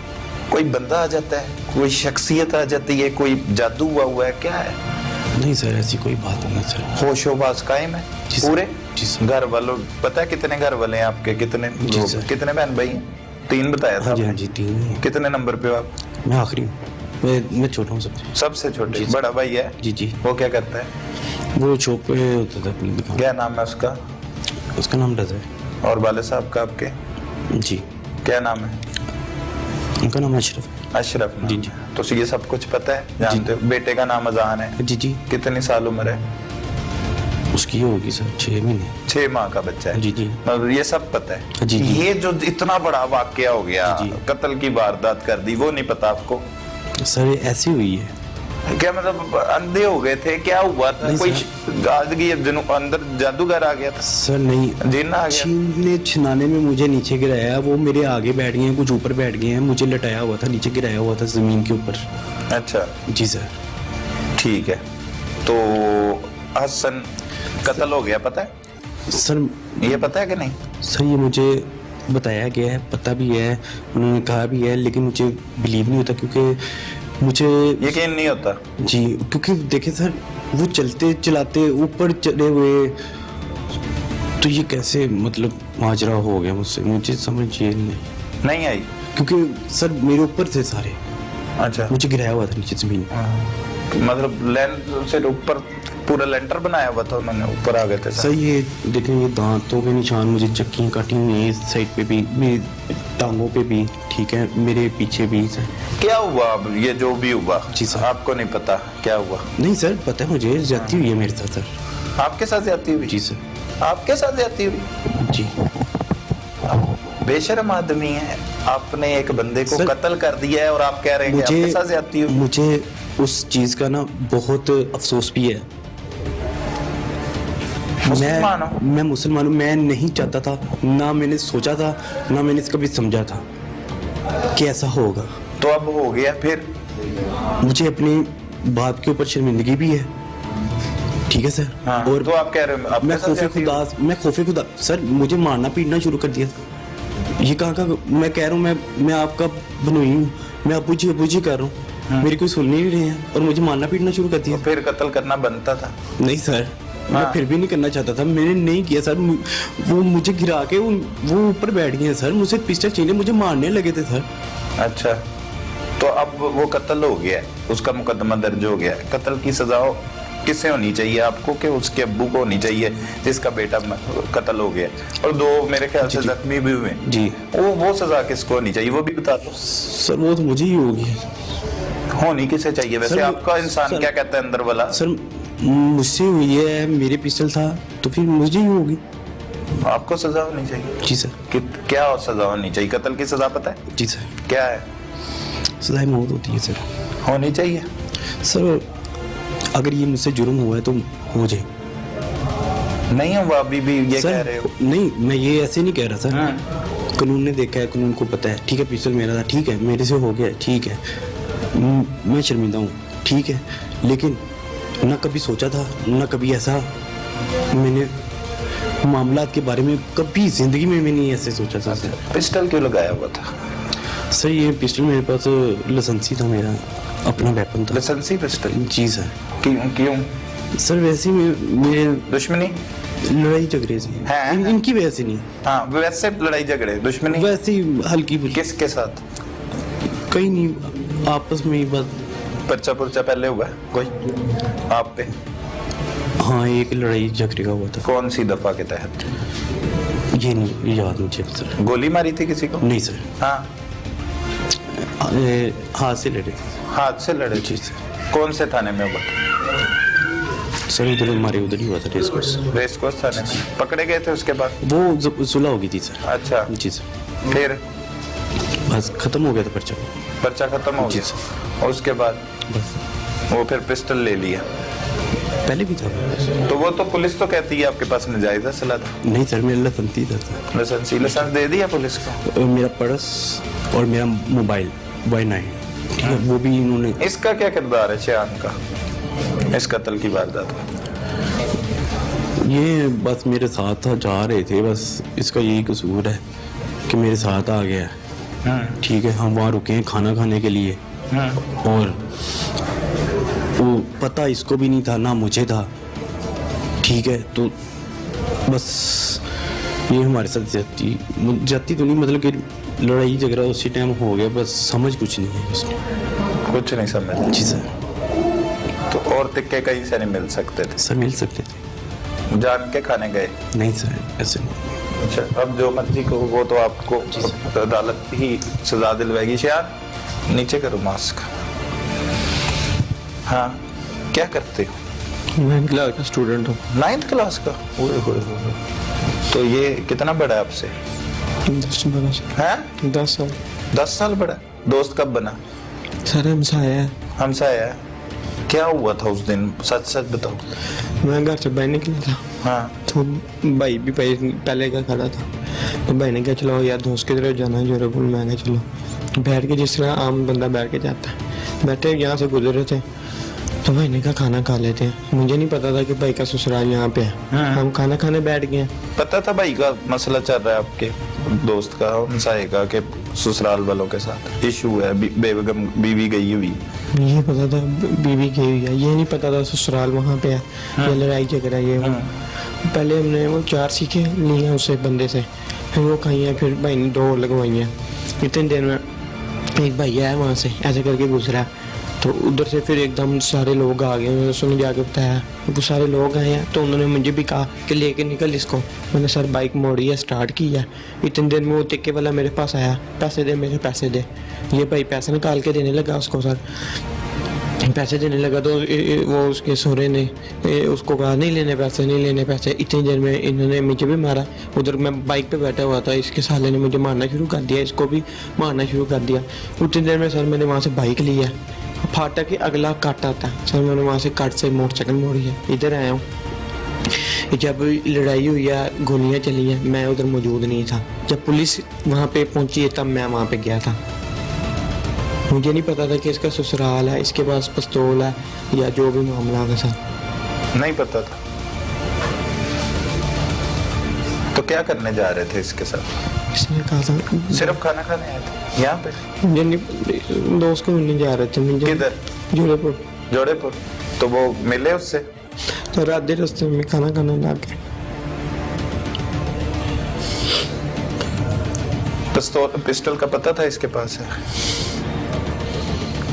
कोई बंदा आ जाता है, कोई शख्सियत आ जाती है, कोई जादू हुआ है, क्या है?
नहीं सर, ऐसी कोई बात नहीं सर।
होशोबाज कायम है
जी सर।
पूरे।
जी सर।
घर वालों, पता है कितने घर वाले हैं आपके? कितने
जी
लोग,
सर।
कितने बहन भाई हैं? 3 बताया था
हाँ जी,
आपने।
हाँ जी, 3 ही है।
कितने नंबर पे हो आप?
मैं आखिरी हूँ, मैं छोटा हूँ सबसे।
सबसे छोटे?
जी सर।
बड़ा भाई है?
जी जी।
वो क्या करता है?
वो शॉप पे होता था अपनी दुकान।
क्या नाम है उसका?
उसका नाम रजा है।
और वाले साहब का आपके
जी,
क्या नाम है?
उनका नाम अशरफ है।
अशरफ नाम
जी,
है।
जी।
तो ये सब कुछ पता है, जानते हो? बेटे का नाम अजान है।
जी जी।
कितनी साल उम्र है?
उसकी होगी सर 6 महीने।
6 माह का बच्चा है।
जी जी।
मतलब ये सब पता है।
जी, जी।
ये जो इतना बड़ा वाकया हो गया,
जी, जी।
कत्ल की वारदात कर दी, वो नहीं पता आपको?
सर ये ऐसी हुई है।
क्या मतलब अंधे हो गए थे, क्या हुआ था?
नहीं
कोई
सर।
आदमी अंदर जादूगर आ गया था,
सर नहीं,
जिन आ गया?
छीनने छिनाने में मुझे नीचे गिराया, वो मेरे आगे बैठ गए हैं, कुछ ऊपर बैठ गए हैं, मुझे लटाया हुआ था, नीचे गिराया हुआ था जमीन के ऊपर।
अच्छा
जी सर।
ठीक है, तो हसन कत्ल हो गया, पता है?
सर
ये पता है कि नहीं?
सर ये मुझे बताया गया है, पता भी है, उन्होंने कहा भी है, लेकिन मुझे बिलीव नहीं होता, क्योंकि मुझे
यकीन नहीं होता।
जी, क्योंकि देखें सर, वो चलते चलाते ऊपर चढ़े हुए, तो ये कैसे मतलब माजरा हो गया मुझसे, मुझे समझ ये नहीं,
आई।
क्योंकि सर मेरे ऊपर थे सारे,
अच्छा,
मुझे गिराया हुआ था नीचे जमीन।
मतलब लैंड से ऊपर पूरा लेंटर बनाया हुआ था उन्होंने, ऊपर आ गए थे
सर ये देखें, ये दांतों के निशान, मुझे चक्की काटी हुई है इस साइड पे भी, मेरी टांगों पे भी, ठीक है, मेरे पीछे भी सर।
क्या हुआ अब? ये जो भी हुआ
जी सर।
आपको नहीं पता क्या हुआ?
नहीं सर, पता है मुझे, ज्यादती हुई है मेरे साथ सर।
आपके साथ ज्यादती हुई?
जी सर।
आपके साथ ज्यादती हुई?
जी।
बेशर्म आदमी है, आपने एक बंदे को
सर,
कत्ल कर दिया है और आप कह रहे हैं कि आपके साथ ज्यादती हुई?
मुझे उस चीज का ना बहुत अफसोस भी है।
मुसलमान हो?
मैं मुसलमान हूँ, मैं नहीं चाहता था, ना मैंने सोचा था, ना मैंने कभी समझा था कि ऐसा होगा।
तो अब हो गया, फिर
मुझे अपनी बात के ऊपर शर्मिंदगी भी है, ठीक है सर।
हाँ,
और
तो आप कह रहे हो आपके
मैं
साथ
खौफे
ज्यादती हुई?
खुदा सर, मुझे मारना पीटना शुरू कर दिया। ये कहाँ का, मैं कह रहा हूँ, मैं आपका बनोई हूँ, मैं अबू जी कर रहा हूँ, मेरी कोई सुन नहीं रहे हैं, और मुझे मारना पीटना शुरू कर दिया।
तो फिर कत्ल करना बनता था?
नहीं सर, मैं फिर भी नहीं करना चाहता था, मैंने नहीं किया सर। वो मुझे गिरा के वो ऊपर बैठ गए हैं सर, मुझे पिस्टल छीने, मुझे मारने लगे थे सर।
अच्छा, तो अब वो कत्ल हो गया है, उसका मुकदमा दर्ज हो गया है। कत्ल की सजा किससे होनी चाहिए आपको? कि उसके अब्बू को होनी चाहिए जिसका बेटा कत्ल हो गया, और 2 मेरे ख्याल से जख्मी भी हुए
जी।
वो सजा किसको होनी चाहिए, वो भी बता दो।
सर वो तो मुझे ही होगी।
होनी किसे चाहिए वैसे?
सर,
आपका इंसान
सर,
क्या कहता है अंदर वाला?
सर मुझसे हुई है, मेरे पिस्टल था, तो फिर मुझे ही होगी।
आपको सजा होनी चाहिए?
जी सर।
क्या और सजा होनी चाहिए? कत्ल की सजा पता है
जी सर।
क्या है?
सजा मौत होती है सर।
होनी चाहिए
सर, अगर ये मुझसे जुर्म हुआ है तो हो जाए।
नहीं हुआ अभी भी ये कह रहे हो?
नहीं, मैं ये ऐसे नहीं कह रहा सर। कानून ने देखा है, कानून को पता है, ठीक है, पिस्टल मेरा था, ठीक है, मेरे से हो गया, ठीक है, मैं शर्मिंदा हूँ, ठीक है, लेकिन ना कभी सोचा था, ना कभी ऐसा मैंने मामलात के बारे में कभी जिंदगी में भी नहीं ऐसे सोचा था सर।
पिस्टल क्यों लगाया हुआ था?
सर ये पिस्टल मेरे पास लाइसेंसी था, मेरा अपना वेपन था।
लाइसेंसी पिस्टल?
जी सर।
क्यों
सर वैसे ही मेरे
दुश्मनी
लड़ाई झगड़े से
हैं?
इनकी वजह से नहीं।
हाँ, वैसे लड़ाई झगड़े दुश्मनी
वैसे ही हल्की फुल्की।
किसके साथ?
कहीं नहीं, आपस में ही बस
पर्चा पुर्चा पहले हुआ है कोई आप पे?
हाँ, एक लड़ाई झगड़े का हुआ था।
कौन सी दफा के तहत?
ये नहीं याद मुझे सर।
गोली मारी थी किसी को?
नहीं सर,
हाँ,
हाथ से लड़े थे।
हाथ से लड़े
जी
थे।
सर।
कौन से थाने में हुआ?
सर उधर हमारे उधर ही हुआ था, रेस कोर्स।
रेस कोर्स थाने में पकड़े गए थे उसके बाद?
वो सुलह हो गई थी सर।
अच्छा,
जी सर,
फिर
बस खत्म हो गया था पर्चा।
पर्चा खत्म हो
जी
गया और उसके बाद
बस
वो फिर पिस्टल ले लिया?
पहले भी था।
तो वो तो पुलिस तो कहती है आपके पास नाजायज असला था।
नहीं सर, मेरा लाइसेंस था।
लाइसेंस दे दिया पुलिस को?
मेरा पर्स और मेरा मोबाइल Y9, ठीक है, वो भी इन्होंने।
इसका क्या किरदार है शयान का इस कत्ल की वारदात में?
ये बस मेरे साथ था, जा रहे थे, बस इसका यही कसूर है कि मेरे साथ आ गया। ठीक है, हम वहाँ रुके हैं खाना खाने के लिए और वो पता इसको भी नहीं था ना मुझे था। ठीक है, तो बस ये हमारे साथ जाती तो नहीं, मतलब कि लड़ाई झगड़ा उसी टाइम हो गया, बस समझ कुछ नहीं है उसमें।
कुछ नहीं समझ?
जी सर।
तो और तिक्के कहीं से नहीं मिल सकते थे?
सर मिल सकते थे।
जान के खाने गए?
नहीं सर, ऐसे नहीं।
अच्छा, अब जो मर्जी को वो तो आपको अदालत ही सजा दिलवाएगी। शयान नीचे करो मास्क। हाँ, क्या करते हो?
9th क्लास का स्टूडेंट हूँ।
9th क्लास का? ओए होए होए। तो ये कितना बड़ा है आपसे?
10 बड़ा सर।
हैं?
10 साल।
10 साल बड़ा? दोस्त कब बना?
सर हमसे आया है।
हमसे आया है? क्या हुआ था उस दिन, सच सच बताओ।
मैं घर से बाहर निकला था
हाँ,
तो भाई भी पहले का खड़ा था, तो भाई ने कहा चलो यार दोस्त की तरफ जाना है जोरापुर। मैं कहा चलो, बैठ के जिस तरह आम बंदा बैठ के जाता है, बैठे यहाँ से गुजर रहे थे तो भाई ने कहा खाना खा लेते हैं। मुझे नहीं पता था कि भाई का ससुराल यहाँ पे है। हम खाना खाने बैठ गए।
पता था भाई का मसला चल रहा है आपके दोस्त का, हमसाये का, कि ससुराल वालों के साथ इशू है, बेगम बीवी गई हुई?
ये पता था बीवी गई हुई है, ये नहीं पता था ससुराल वहाँ पे है, ये लड़ाई झगड़ा ये वो। पहले हमने वो 4 सीखे ली हैं उससे बंदे से, फिर वो खाई हैं, फिर भाई ने 2 लगवाई हैं। इतने देर में एक भाई आया वहाँ से ऐसे करके गुजरा, तो उधर से फिर एकदम सारे लोग आ गए। मैंने उसने जाके बताया, वो सारे लोग आए हैं, तो उन्होंने मुझे भी कहा कि लेके निकल इसको। मैंने सर बाइक मोड़ी है, स्टार्ट की है। इतनी देर में वो टिक्के वाला मेरे पास आया, पैसे दे, मेरे पैसे दे। ये भाई पैसे निकाल के देने लगा उसको। सर पैसे देने लगा तो वो उसके सोरे ने उसको कहा नहीं लेने पैसे, नहीं लेने पैसे। इतनी देर में इन्होंने मुझे भी मारा। उधर मैं बाइक पे बैठा हुआ था, इसके साले ने मुझे मारना शुरू कर दिया, इसको भी मारना शुरू कर दिया। उतनी देर में सर मैंने वहाँ से बाइक ली है, फाटक के अगला कट आता है सर, मैंने वहाँ से कट से मोटरसाइकिल मोड़ी है, इधर आया हूँ। जब लड़ाई हुई है, गोलियाँ चली हैं, मैं उधर मौजूद नहीं था। जब पुलिस वहाँ पे पहुँची है तब मैं वहाँ पे गया था। मुझे नहीं पता था कि इसका ससुराल है, इसके पास पिस्तौल है या जो भी मामला है सर।
नहीं पता था? तो क्या करने जा रहे थे इसके साथ?
इसने कहा था
सिर्फ खाना खाने आए थे यहाँ पे?
मुझे नहीं, दोस्त को मिलने जा रहे थे मुझे।
किधर?
जोधपुर।
जोधपुर? तो वो मिले उससे?
तो आधे रास्ते में खाना खाने लग गए।
पिस्टल का पता था इसके पास है?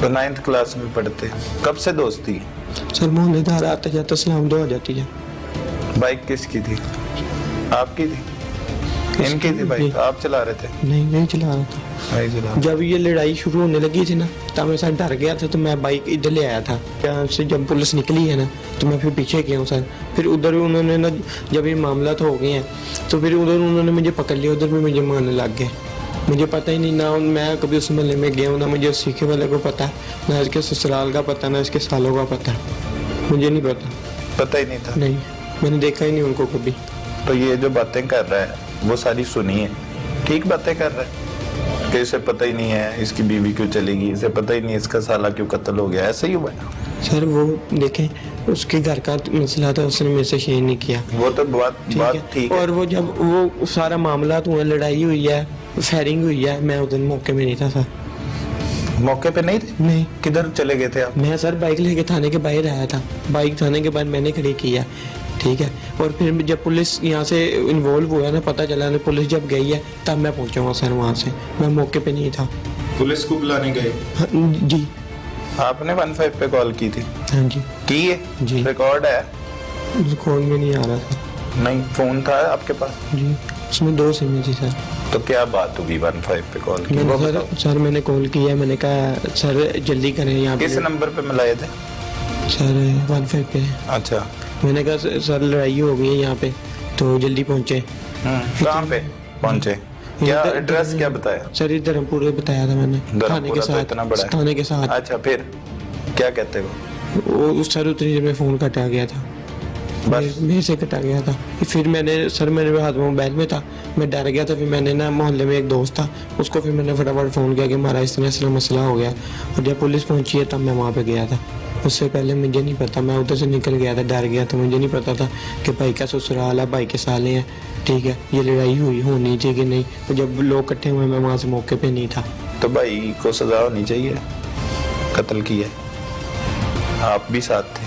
तो 9th क्लास में पढ़ते, कब से दोस्ती?
सर मोहल्लेदार आते जाते सलाम दुआ हो जाती है।
बाइक किसकी थी? आपकी थी? इनकी थी बाइक? आप चला रहे थे?
नहीं चला रहा था।
नहीं चला।
जब ये लड़ाई शुरू होने लगी थी ना, तब मैं सर डर गया था, तो मैं बाइक इधर ले आया था। यहाँ से जब पुलिस निकली है ना, तो मैं फिर पीछे गया हूँ सर। फिर उधर उन्होंने ना, जब ये मामला तो हो गए हैं, तो फिर उधर उन्होंने मुझे पकड़ लिया, उधर भी मुझे मारने लग गए। मुझे पता ही नहीं ना, मैं कभी उस महल्ले में गया हूँ ना, मुझे उस सीखे वाले को पता, ना इसके ससुराल का पता, ना इसके सालों का पता। मुझे नहीं पता।
पता ही नहीं था?
नहीं, मैंने देखा ही नहीं उनको कभी।
तो ये जो बातें कर रहा है वो सारी सुनी है? ठीक बातें कर रहा है कि इसे पता ही नहीं है इसकी बीवी क्यों चलेगी, इसे पता ही नहीं इसका साला क्यों कत्ल हो गया, ऐसे ही हुआ है?
सर वो देखें, उसके घर का मसला था, उसने मेरे से शेयर नहीं किया।
वो तो बात ठीक है।
और वो जब वो सारा मामला हुआ, लड़ाई हुई है, फायरिंग हुई है, मैं उस दिन मौके में नहीं था सर।
मौके पे नहीं थे?
नहीं।
किधर चले गए थे आप?
मैं सर बाइक लेके थाने के बाहर आया था, बाइक थाने के बाद मैंने खड़ी की है, ठीक है। और फिर जब पुलिस यहाँ से इन्वॉल्व हुआ ना, पता चला ना, पुलिस जब गई है तब मैं पहुंचा हुआ सर वहाँ से, मैं मौके पे नहीं था।
पुलिस को बुलाने गए?
हाँ, जी।
आपने 15 पे कॉल की थी?
हाँ जी
की है
जी।
रिकॉर्ड है?
रिकॉर्ड में नहीं आ रहा था
नहीं, फोन था आपके पास?
जी, उसमें 2 सिम थी सर।
तो क्या बात हुई 15 पे कॉल की?
मैंने
वो बताओ।
सर मैंने कॉल किया, मैंने कहा सर जल्दी करें यहाँ पे।
किस नंबर पे मिलाए थे?
सर 15 पे।
अच्छा,
मैंने कहा सर लड़ाई हो गई है यहाँ पे, तो जल्दी पहुँचे।
कहाँ पे पहुंचे? क्या एड्रेस क्या बताया?
सर ये धर्मपुर बताया था मैंने, थाने के
धर्मपुरा तो
साथ।
इतना बड़ा है।
थाने के साथ।
अच्छा, फिर क्या कहते हो?
वो उस सर उतनी देर में फोन कटा गया था,
बस?
मेरे से कटा गया था। फिर मैंने सर मेरे हाथ में मोबाइल में था, मैं डर गया था। फिर मैंने ना मोहल्ले में एक दोस्त था, उसको फिर मैंने फटाफट फ़ोन किया कि हमारा इस तरह से मसला हो गया। और जब पुलिस पहुंची है तब मैं वहाँ पे गया था। उससे पहले मुझे नहीं पता, मैं उधर से निकल गया था, डर गया था। मुझे नहीं पता था कि भाई का ससुराल है, भाई के साले हैं, ठीक है, ये लड़ाई हुई होनी चाहिए कि नहीं। और जब लोग इकट्ठे हुए मैं वहाँ से मौके पे नहीं था।
तो भाई को सजा होनी चाहिए, कत्ल किया, आप भी साथ थे,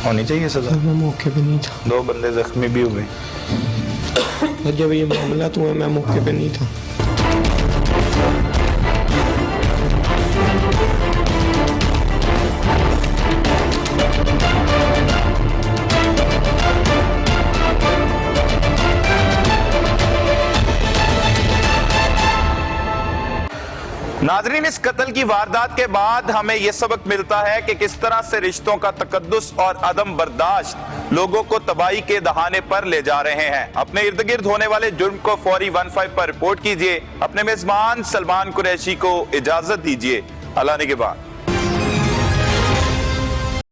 होनी चाहिए सजा।
मैं मौके पे नहीं था।
2 बंदे जख्मी भी हुए।
और जब ये मामला तो हुआ मैं मौके पे नहीं था।
नाजरीन, इस कत्ल की वारदात के बाद हमें यह सबक मिलता है कि किस तरह से रिश्तों का तकद्दुस और अदम बर्दाश्त लोगों को तबाही के दहाने पर ले जा रहे हैं। अपने इर्द गिर्द होने वाले जुर्म को फौरी 15 पर रिपोर्ट कीजिए। अपने मेजबान सलमान कुरैशी को इजाजत दीजिए। अल्लाह निगहबान।